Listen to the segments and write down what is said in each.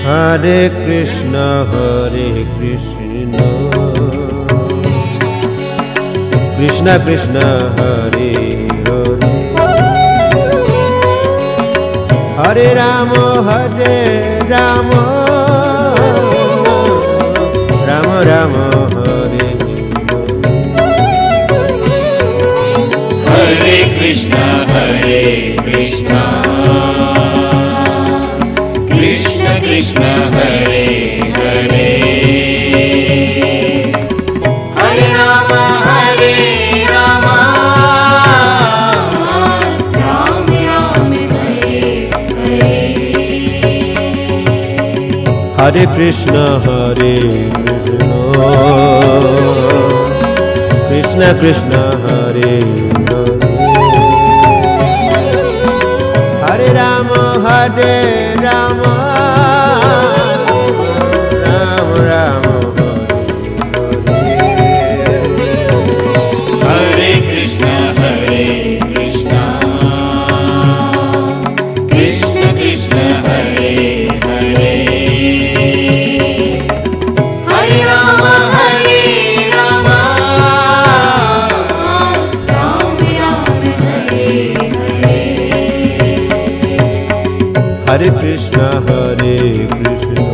Hare Krishna Krishna Krishna Hare Hare Hare Rama Rama Rama Hare Hare Krishna Krishna Krishna Hare Hare Hare Rama Rama Rama Hare Hare Hare Krishna Krishna Krishna Hare Hare Hare Rama Rama Rama Rama Hare Krishna Krishna Krishna Hare Hare Hare Rama Rama Rama Hare Hare Hare Krishna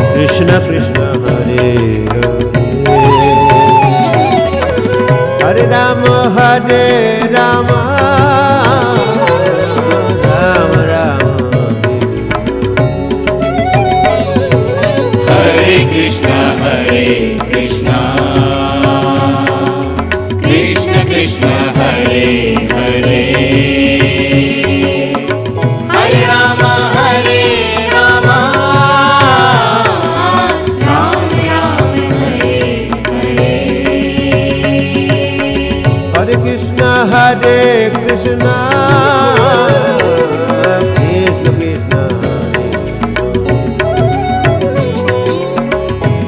Krishna Krishna Hare Hare Hare Rama Rama Rama Rama Hare Krishna Krishna Krishna Hare Hare Hare Rama Rama Rama Hare Hare Hare Krishna Krishna Krishna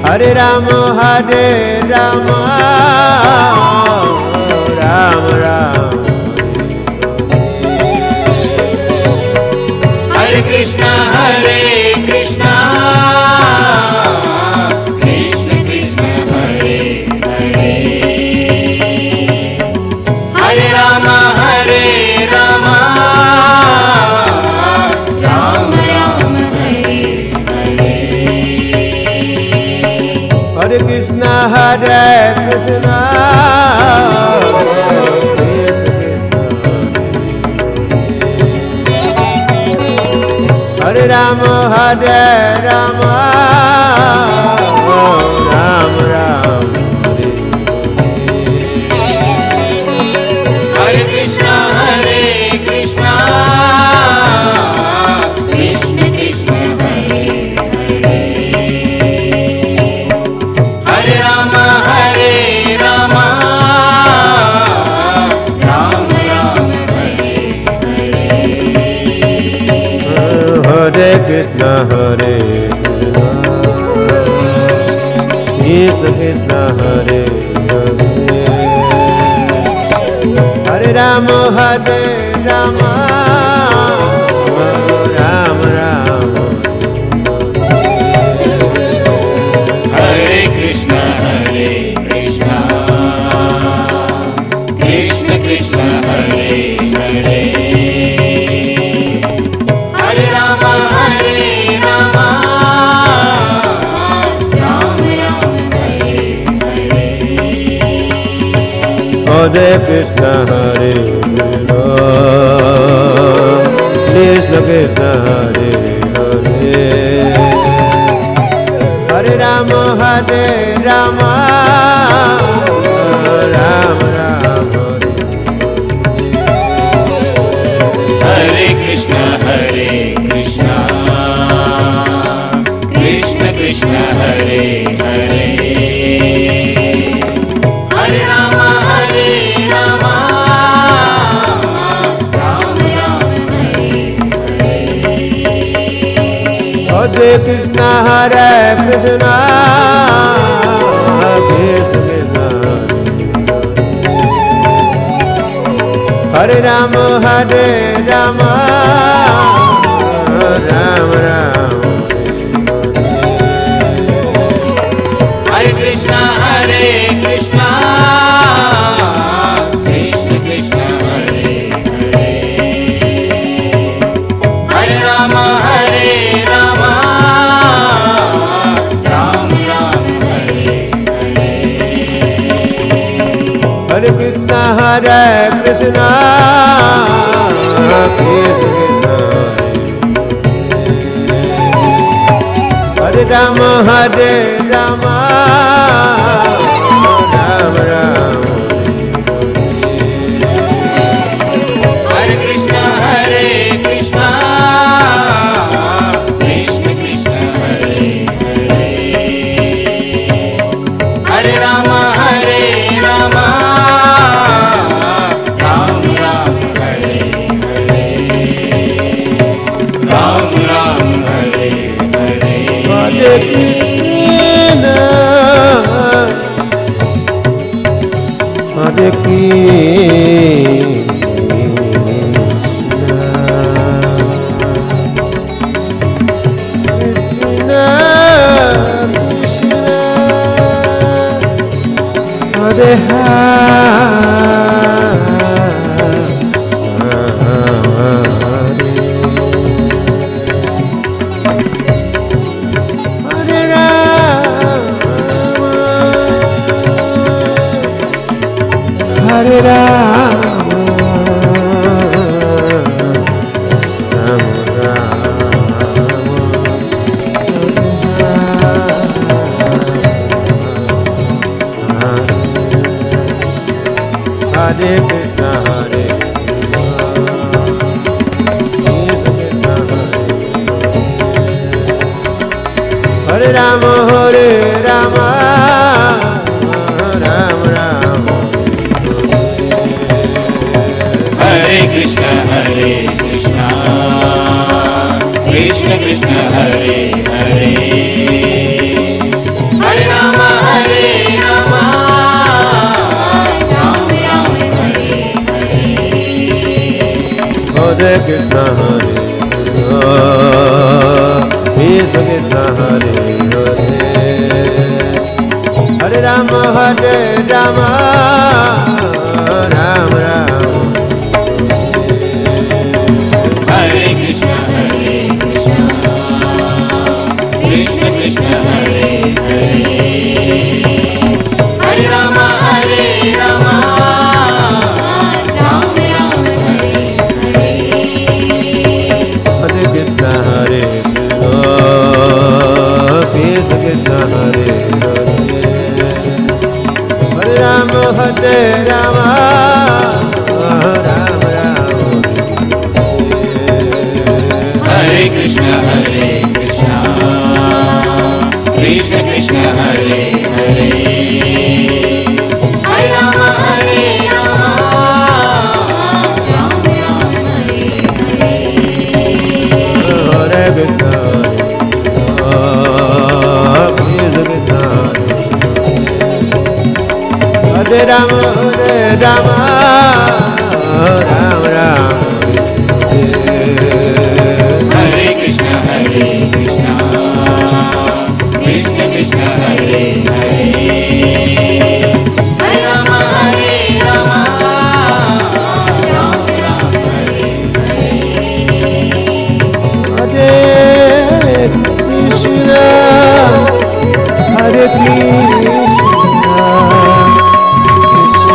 Hare Rama Rama Rama Rama Hare Krishna Krishna Krishna Hare Hare Hare Rama Rama Rama Hare Hare Hare Krishna Krishna Hare Rama Rama Rama Rama Hare Krishna Krishna Krishna Hare Hare Hare Rama Rama Rama Hare Hare Hare Krishna Krishna Hare Hare Hare Rama Rama Rama Rama Hare Krishna Krishna Krishna Hare Hare Hare Rama Rama Rama Hare Hare Hare Krishna Krishna Krishna Hare Hare Hare Rama Rama Rama Rama Hare Krishna Krishna Krishna Hare Hare Hare Rama Rama Rama Hare Hare Hare Krishna Krishna Krishna Hare Rama Rama Ram Ram Hare Krishna Krishna Krishna Hare Hare Hare Rama Ram Ram Hare Hare Hare Krishna Krishna Hare Rama Ram Ram Hare Krishna Krishna Krishna Hare Hare Hare Rama Ram Ram Hare Hare Ram Ram Hare Hare Hare Krishna Hare Krishna Krishna Hare Hare Rama Hare Krishna Hare Rama Ram Ram Hare Krishna Krishna Krishna Hare Hare Hare Rama Ram Ram Hare Hare Hare Krishna Krishna Hare Hare Hare Rama Ram Ram Hare Krishna Krishna Krishna Hare Hare Hare Rama Ram Ram Hare Hare Hare Krishna Krishna Hare Hare Hare Rama Ram Ram Hare Krishna Krishna Krishna Hare Hare Hare Rama Ram Ram Hare Hare Hare Krishna Hare Rama Ram Ram Hare Krishna Krishna Krishna Hare Hare Hare Rama Ram Ram Hare Hare Hare Krishna Hare Krishna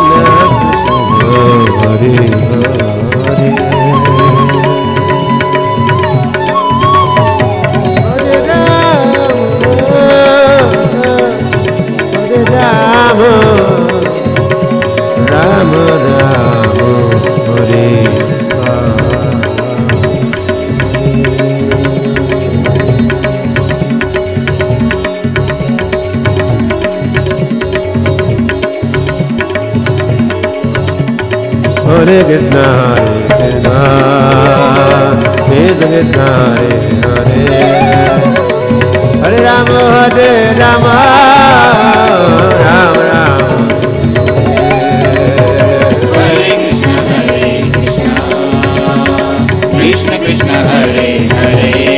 Hare Krishna, Krishna Krishna, Hare Hare, Hare Rama, Rama Rama, Hare Krishna, Krishna Krishna, Hare Hare.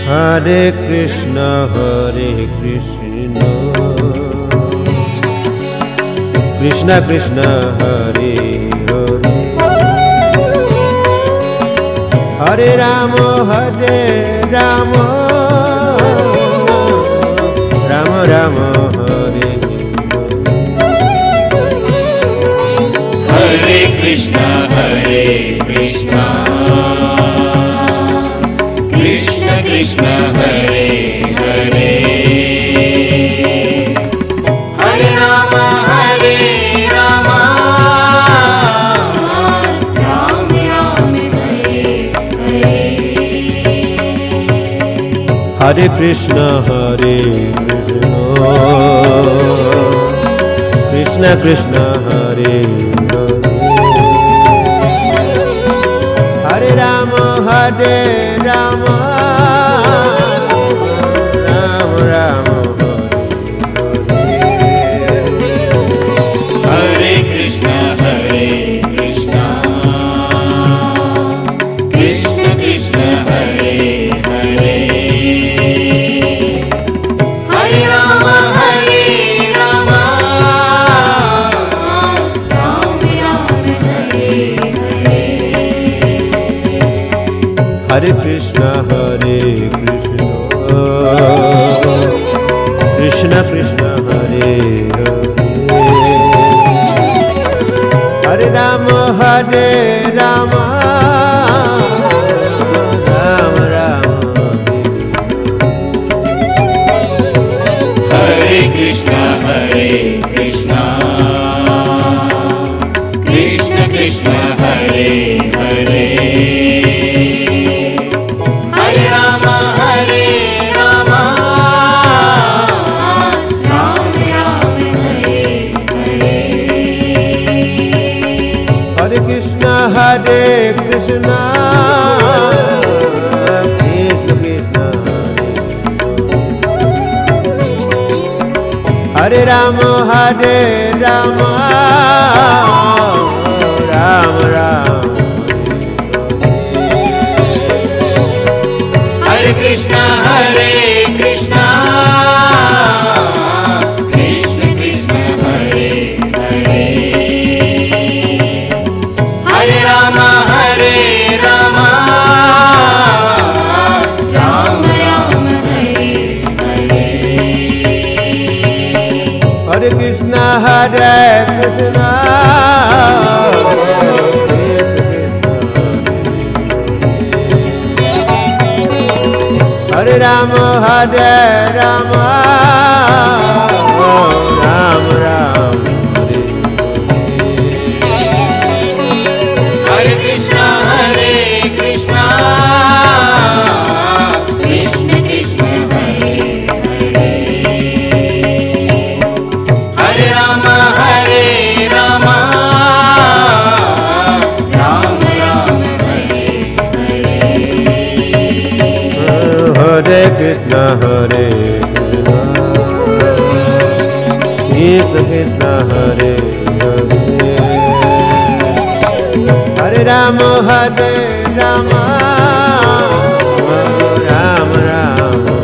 Hare Krishna Krishna Krishna Hare Hare Hare Rama Rama Rama Hare Hare Krishna Krishna Krishna Hare Hare Hare Rama Rama Rama Hare Hare Hare Krishna Krishna Krishna Hare Hare Hare Rama Rama Rama Rama Hare Krishna Krishna Krishna Krishna Hare Hare Hare Rama Rama Rama Hare Hare Hare Krishna Krishna Krishna Hare Hare Hare Rama Rama Rama Rama Hare Krishna Krishna Krishna Krishna Hare Hare Hare Rama Rama Rama Hare Hare Hare Krishna Krishna Krishna Hare Rama Rama Rama Rama Hare Krishna Krishna Krishna Krishna Hare Hare Hare Rama Rama Rama Rama Hare Hare Hare Krishna Krishna Hare Rama Rama Rama Rama Hare Krishna Krishna Krishna Krishna Hare Hare Hare Rama Rama Rama Rama Hare Hare Hare Krishna Krishna Krishna Hare Hare Hare Rama Rama Rama Rama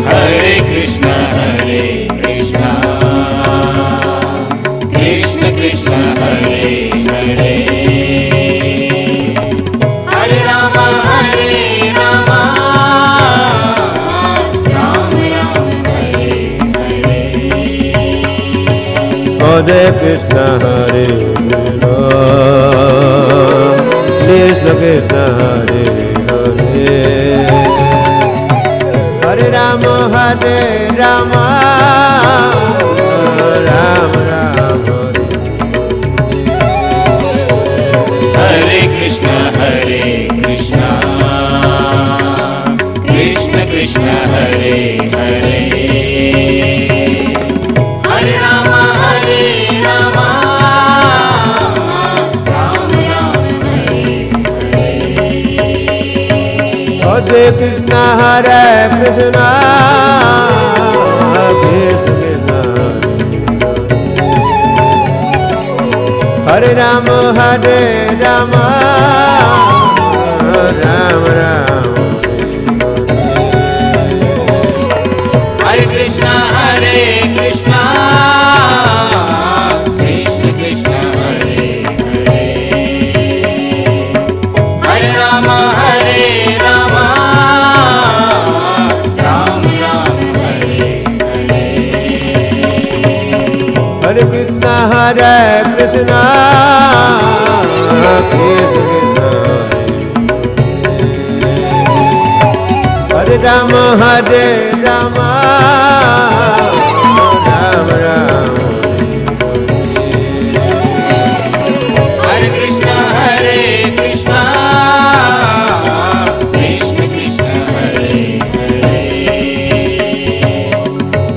Hare Krishna Krishna Krishna Krishna Hare Hare Hare Rama Rama Rama Rama Hare Hare Hare Krishna Krishna Krishna Hare Hare Hare Rama Rama Rama Rama Hare Krishna Krishna Krishna Krishna Hare Hare Hare Rama Rama Rama Rama Hare Hare Hare Krishna Krishna Krishna Hare Rama Rama Rama Ram Ram Ram Hare Hare Hare Krishna Hare Krishna Krishna Krishna Hare Rama Hare Rama Rama Rama Hare Krishna Krishna Krishna Hare Hare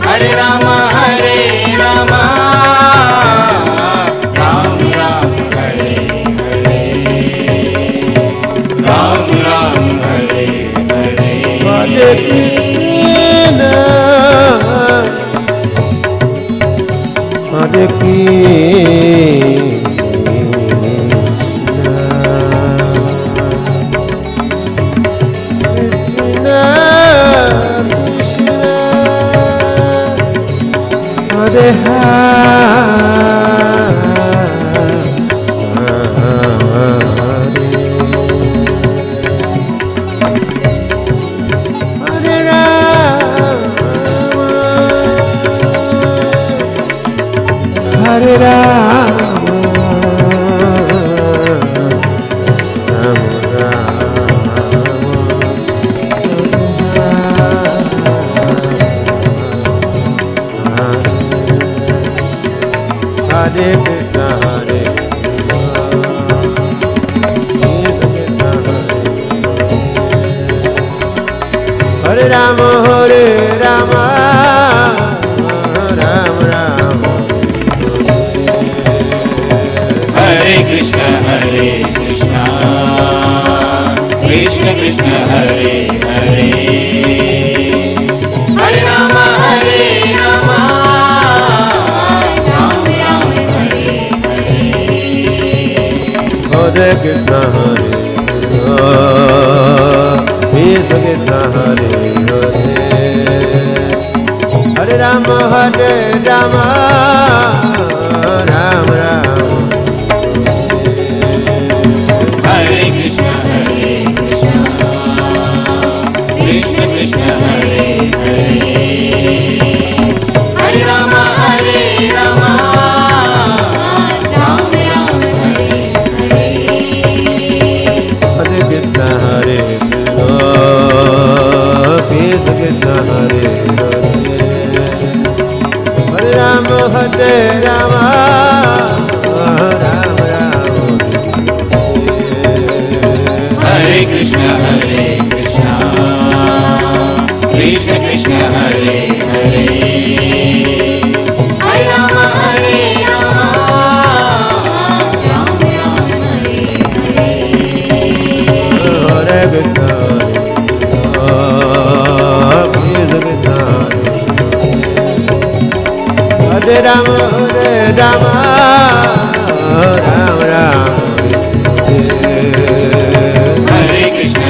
Hare Ram Ram Ram Hare Hare Ram Ram Hare Hare Hare Krishna Hare Krishna Krishna Hare Hare Hare Rama Hare Krishna Hare Hare Rama Hare Rama Rama Rama Hare Krishna Krishna Krishna Hare Hare Hare Ram Ram Ram Hare Hare Hare Krishna Hare Krishna Hare Hare Hare Rama Hare Rama Rama Rama Hare Krishna Krishna Krishna Hare Hare Hare Ram Ram Ram Hare Hare Hare Krishna Hare Krishna Hare Hare Hare Rama Hare Rama Rama Rama Hare Krishna Krishna Krishna Hare Hare Hare Ram Ram Hare Hare Hare Krishna Krishna Hare Rama Hare Rama Rama Rama Hare Krishna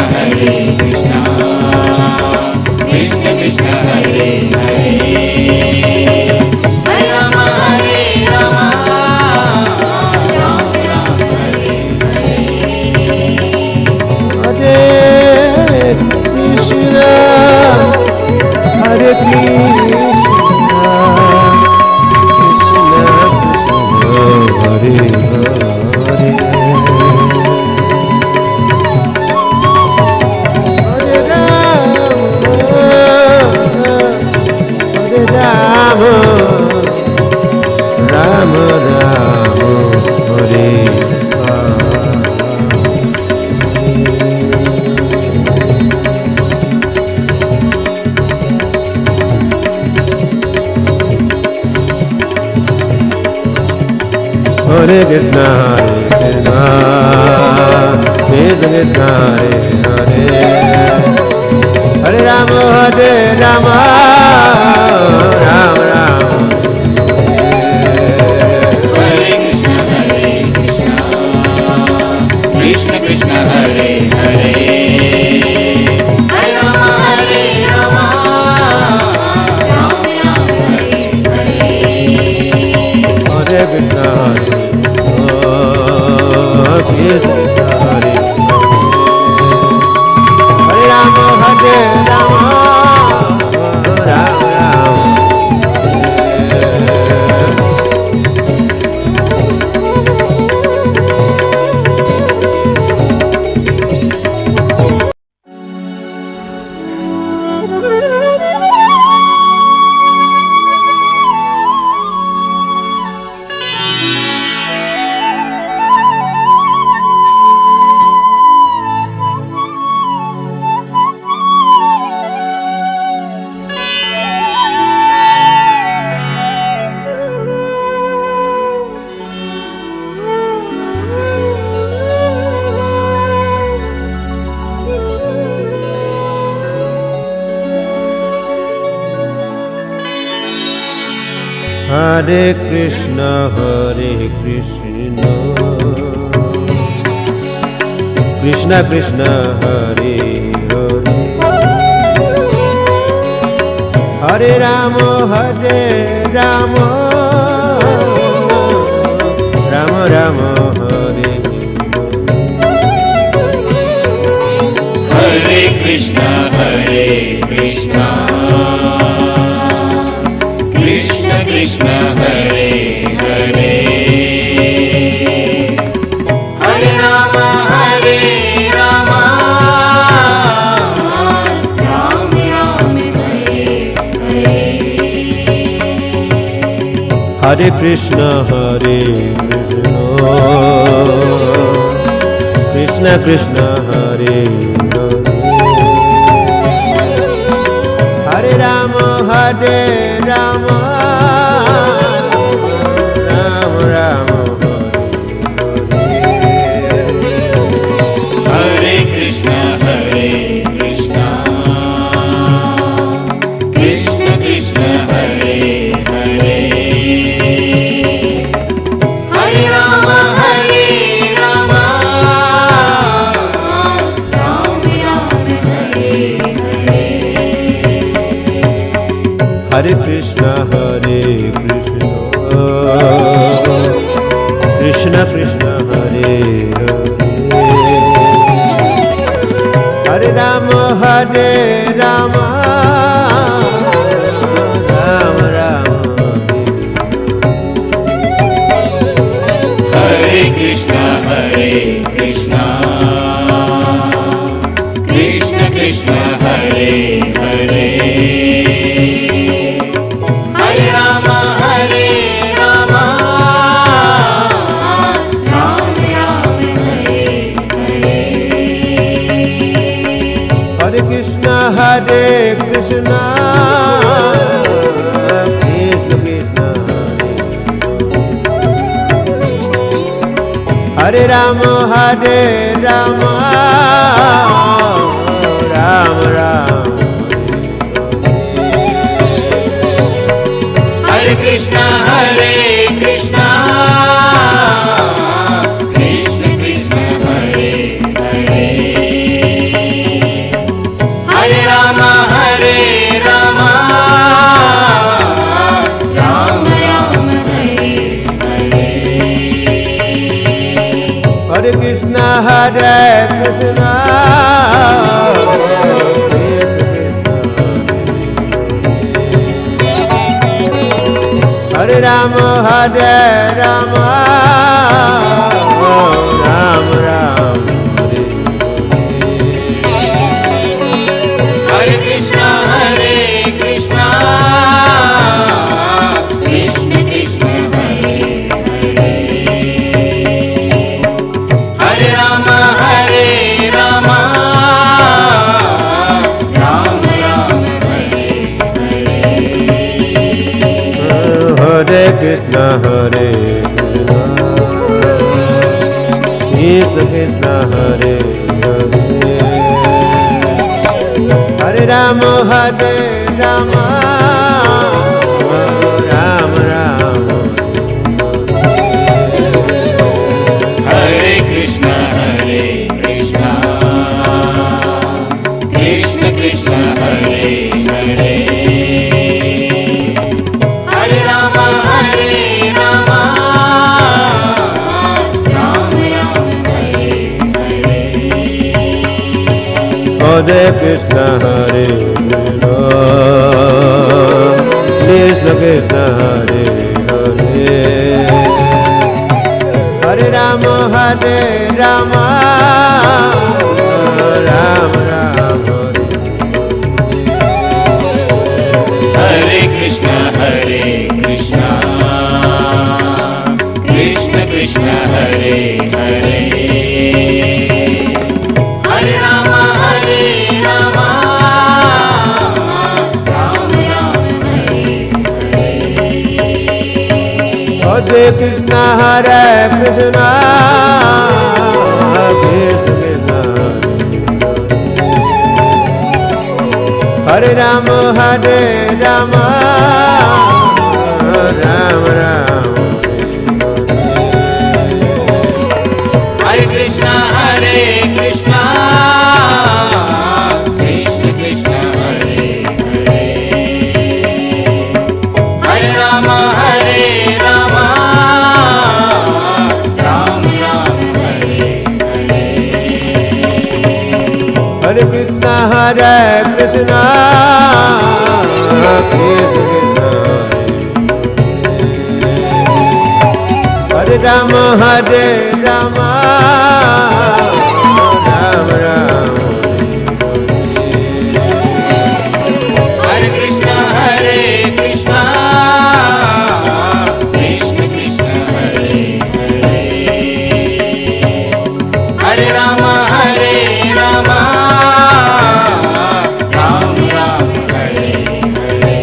Krishna Krishna Hare Hare Hare Ram Ram Hare Hare Hare Krishna Hare Krishna Krishna Krishna Hare Hare Hare Rama Rama Rama Hare Hare Krishna Krishna Krishna Hare Hare Hare Rama Hare Rama Rama Rama Hare Krishna Krishna Hare Hare Hare Ram Ram Hare Hare Hare Krishna Krishna Hare Hare Krishna, Krishna Krishna, Hare Hare, Hare Rama, Rama Rama, Hare Hare Krishna, Krishna Krishna, Hare Hare, Hare Rama, Rama Rama, Hare Hare. Hare Krishna, Krishna Krishna, Hare Hare, Hare Rama, Rama Rama Rama, Hare Krishna, Krishna Krishna Krishna, Hare Hare, Hare Rama, Rama Rama, Hare Hare. Hare Krishna, Krishna Krishna, Hare Hare, Hare Rama, Rama Rama Rama, Hare Krishna, Krishna Krishna Krishna, Hare Hare, Hare Rama, Rama Rama Rama, Hare Hare. Hare Krishna, Krishna Krishna, Hare Rama, Rama Rama Rama, Hare Krishna, Krishna Krishna Krishna, Hare Hare, Hare Rama, Rama Rama Rama, Hare Hare. Hare Krishna, Krishna Hare Rama, Rama Rama Rama, Hare Krishna, Krishna Krishna Krishna, Hare Hare, Hare Rama, Rama Rama Rama, Hare Hare. Hare Krishna, Krishna Krishna, Hare Hare, Hare Rama, Rama Rama Rama, Hare Krishna, Krishna Krishna Krishna, Hare Hare, Hare Rama, Rama Rama Rama, Hare Hare. Hare Krishna, Krishna Krishna, Hare Hare, Hare Rama, Rama Rama Rama, Hare Krishna, Krishna Krishna Krishna, Hare Hare, Hare Rama, Rama Rama Rama, Hare Hare. Hare Krishna, Krishna Krishna, Hare Rama, Rama Ram Ram Hare Krishna, Hare Krishna, Krishna Krishna, Hare Hare, Hare Rama, Hare Rama, Ram Ram, Hare Hare. Hare Krishna, Hare Krishna, Krishna Krishna, Hare Rama, Hare Rama, Ram Ram. Hare Krishna, Hare Krishna, Krishna Krishna, Hare Hare, Hare Rama, Hare Rama, Ram Ram, Hare Hare,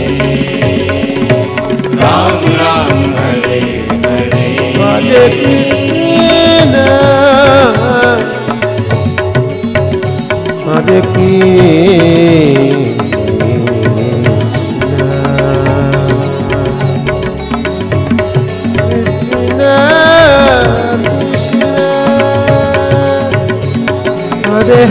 Ram Ram, Hare Hare. Hare Krishna, Hare Krishna, Krishna Krishna, Hare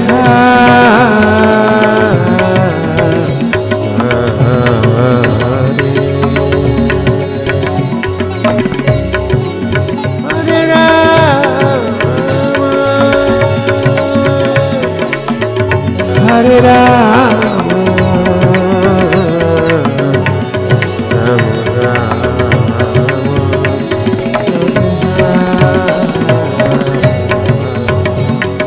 Hare Rama, Rama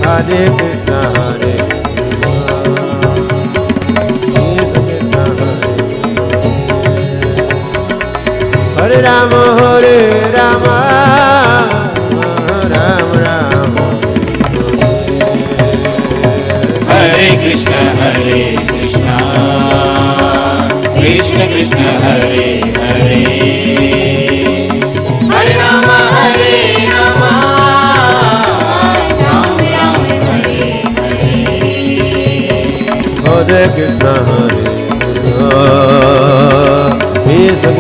Hare Krishna, Hare Hare Rama, Hare Rama, Ram Ram. Hare Krishna, Hare Krishna, Krishna Krishna, Hare Hare, Hare Rama, Hare Rama, Ram Ram, Hare Hare. Hare Krishna, Hare Krishna,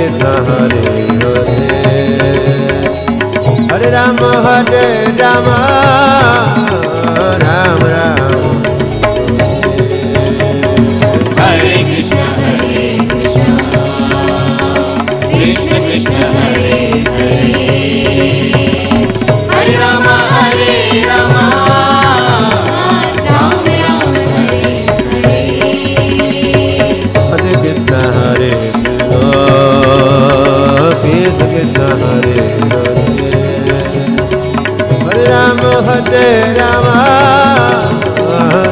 Krishna Hare Hare, Hare Rama, Hare Rama, Ram Ram. Hare Krishna, Hare Krishna, Krishna Krishna, Hare Hare, Hare Rama, Hare Rama, Ram Ram, Hare Hare. Hare Krishna, Hare Krishna, Krishna Hare Hare, Hare Rama, Hare Rama,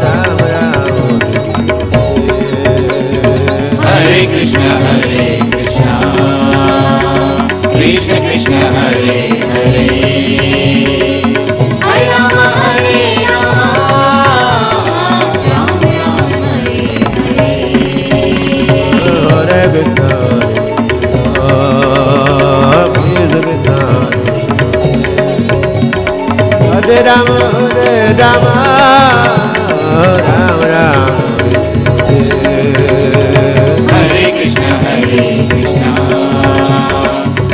Ram Ram. Hare Krishna, Hare Krishna, Krishna Krishna, Hare Hare, Hare Rama, Hare Rama, Ram Ram, Hare Hare. Hare Krishna, Hare Rama, Hare Rama, Ram Ram. Hare Krishna, Hare Krishna,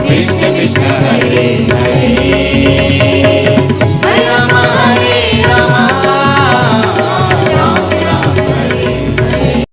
Krishna Krishna, Hare Hare, Hare Rama, Hare Rama, Ram Ram, Hare Hare.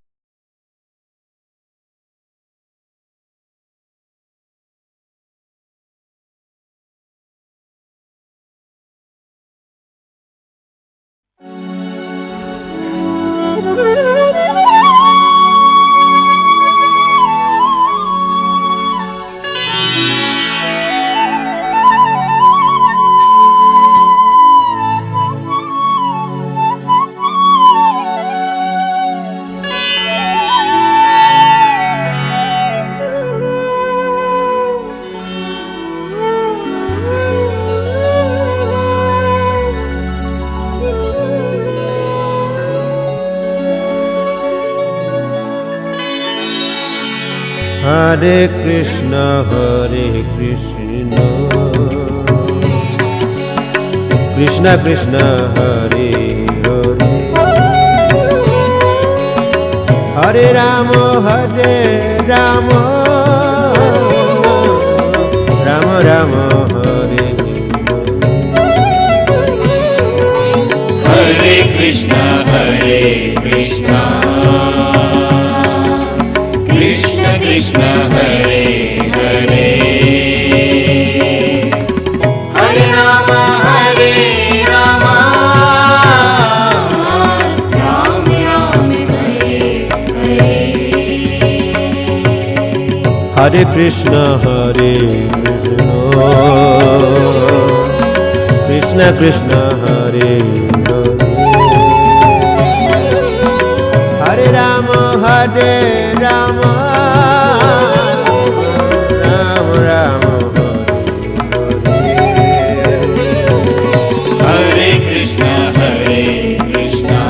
Hare Krishna, Hare Krishna, Krishna Krishna, Hare Hare, Hare Rama Rama Rama Hare Hare Krishna Krishna Krishna Hare Hare Hare Rama Rama Ram Ram Hare Hare Hare Krishna Krishna Krishna Hare Hare Rama Rama Rama Rama Hare Krishna Krishna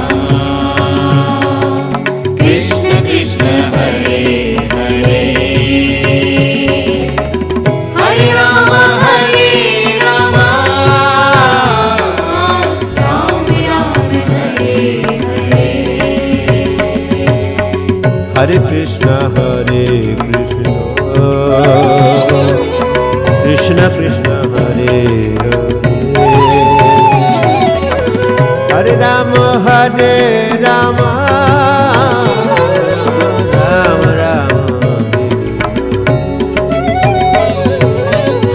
Krishna Krishna Hare Hare Hare Rama Rama Ram Ram Hare Hare Hare Krishna Krishna Krishna Hare Hare Rama Rama Rama Rama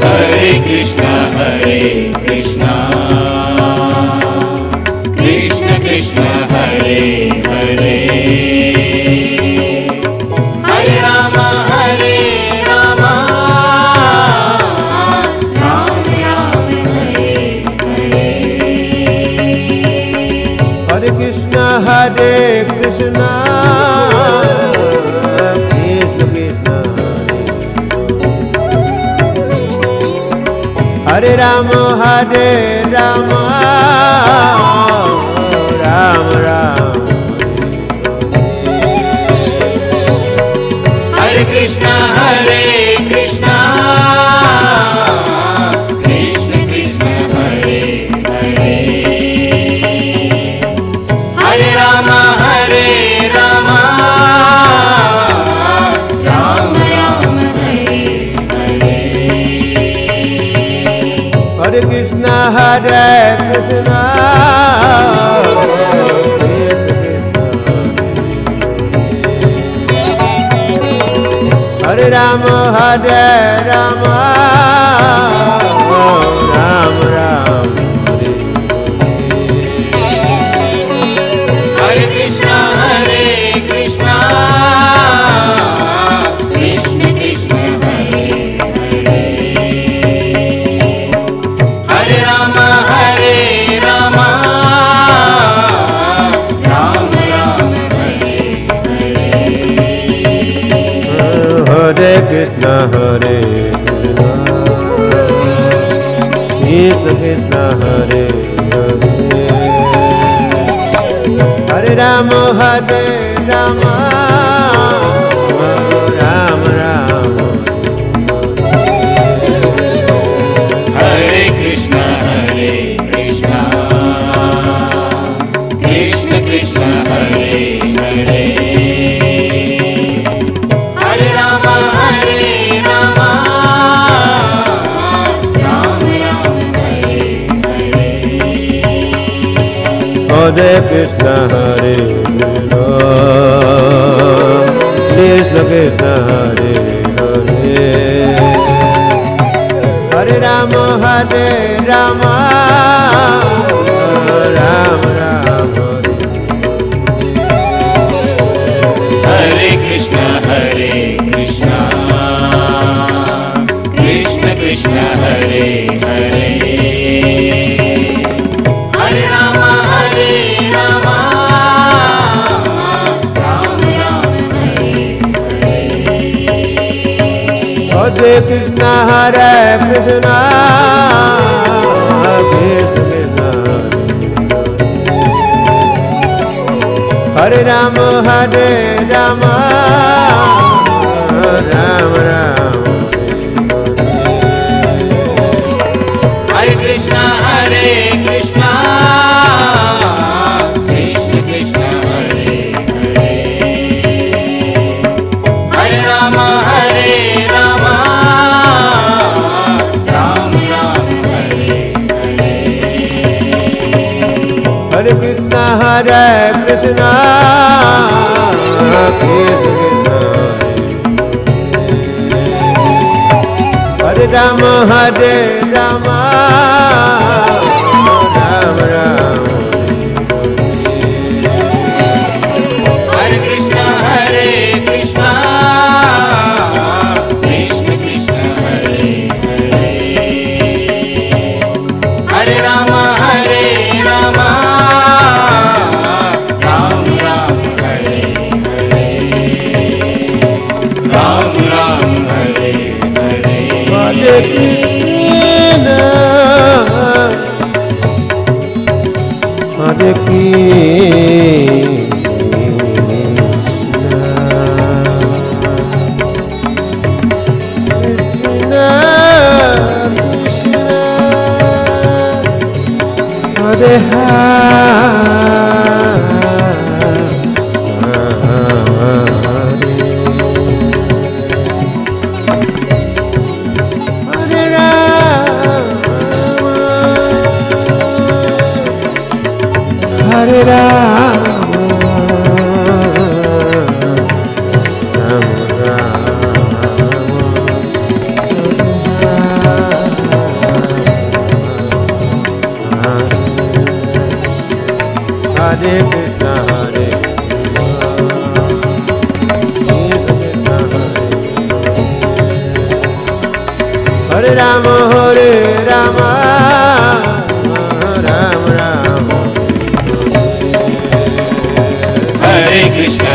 Hare Krishna Krishna Krishna Krishna Hare Hare Hare Rama Rama Ram Ram Hare Hare Hare Krishna Krishna Krishna Hare Rama Rama Rama Rama Hare Krishna Krishna Krishna Krishna Hare Hare Hare Rama Rama Ram Ram Hare Hare Hare Krishna Krishna Hare Rama Rama Rama Rama Hare Krishna Krishna Krishna Krishna Hare Hare Hare Rama Rama Ram Ram Hare Hare Hare Krishna Krishna Krishna Hare Hare Hare Rama Rama Rama Rama Hare Krishna Krishna Krishna Krishna Hare Hare Hare Rama Rama Ram Ram Hare Hare Hare Krishna Krishna Krishna Hare Hare Hare Rama Rama Rama Rama Hare Krishna Krishna Krishna Krishna Hare Hare Hare Rama Rama Ram Ram Hare Hare Hare Krishna Krishna Krishna Hare Rama Rama Rama Rama Hare Krishna Krishna Krishna Krishna Hare Hare Hare Krishna Krishna Hare Rama Hare Rama Rama Rama Hare Krishna Krishna Krishna Hare Hare Hare Rama Rama Ram Ram Hare Hare Ram Ram Hare Hare Hare Krishna Hare Krishna Krishna Hare Hare Rama Hare Krishna Hare Rama Rama Rama Hare Krishna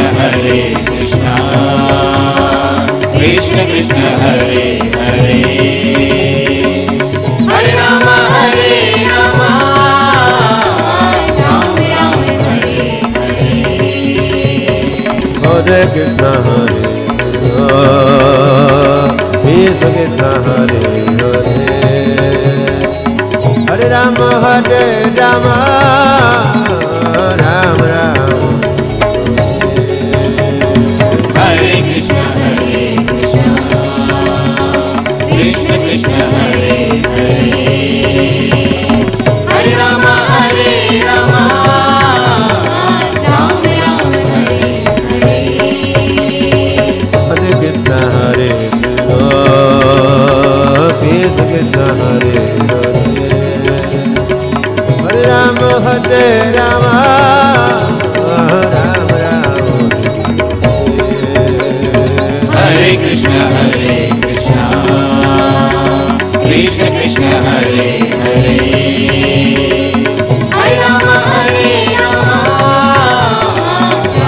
Krishna Krishna Hare Hare Hare Rama Rama Ram Ram Hare Hare Hare Krishna Krishna Hare Hare Hare Rama Rama Rama Rama Hare Krishna Krishna Hare Hare Hare Rama Rama Ram Ram Hare Hare Hare Krishna Krishna Hare Hare Hare Rama Rama Rama Rama Hare Krishna Krishna Hare Hare Hare Rama Rama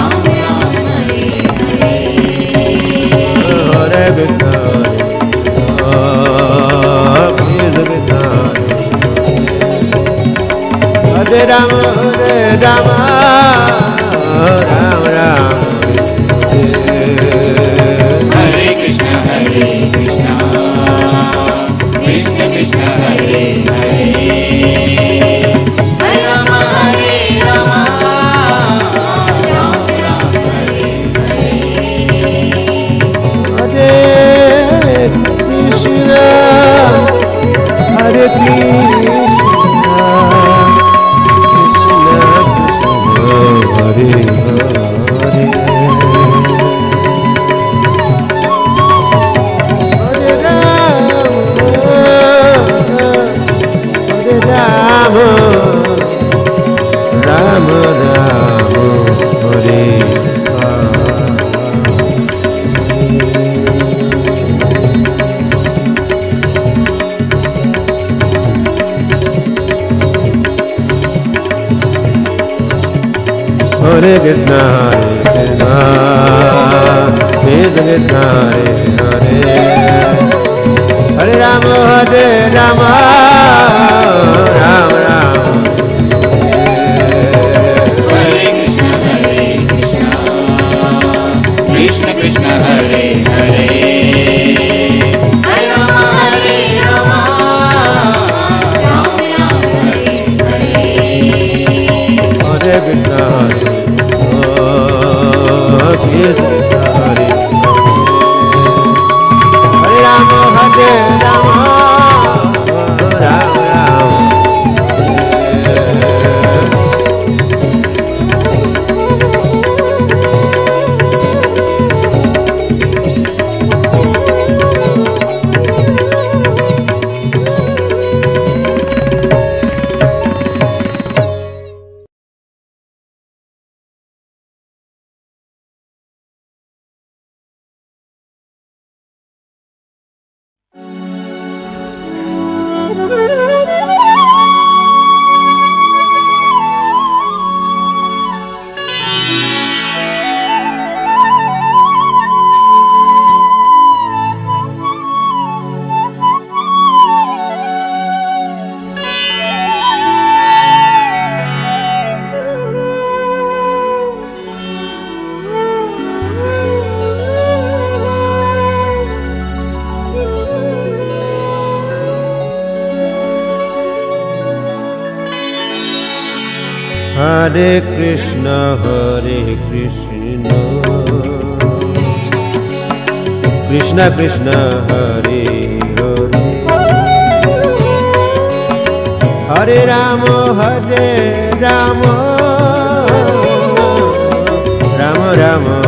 Ram Ram Hare Hare Hare Krishna Krishna Hare Rama Rama Rama Rama Hare Krishna Krishna Hare Hare Hare Rama Rama Ram Ram Hare Hare Hare Krishna Hare Krishna Krishna Krishna Hare Hare Hare Rama Rama Rama Hare Hare Krishna Krishna Hare Hare Rama Rama Rama Rama Hare Krishna Krishna Hare Hare Hare Rama Rama Ram Ram Hare Hare Hare Krishna Krishna Hare Hare Rama Rama Rama Rama Hare Krishna Krishna Krishna Hare Hare Hare Rama Rama Rama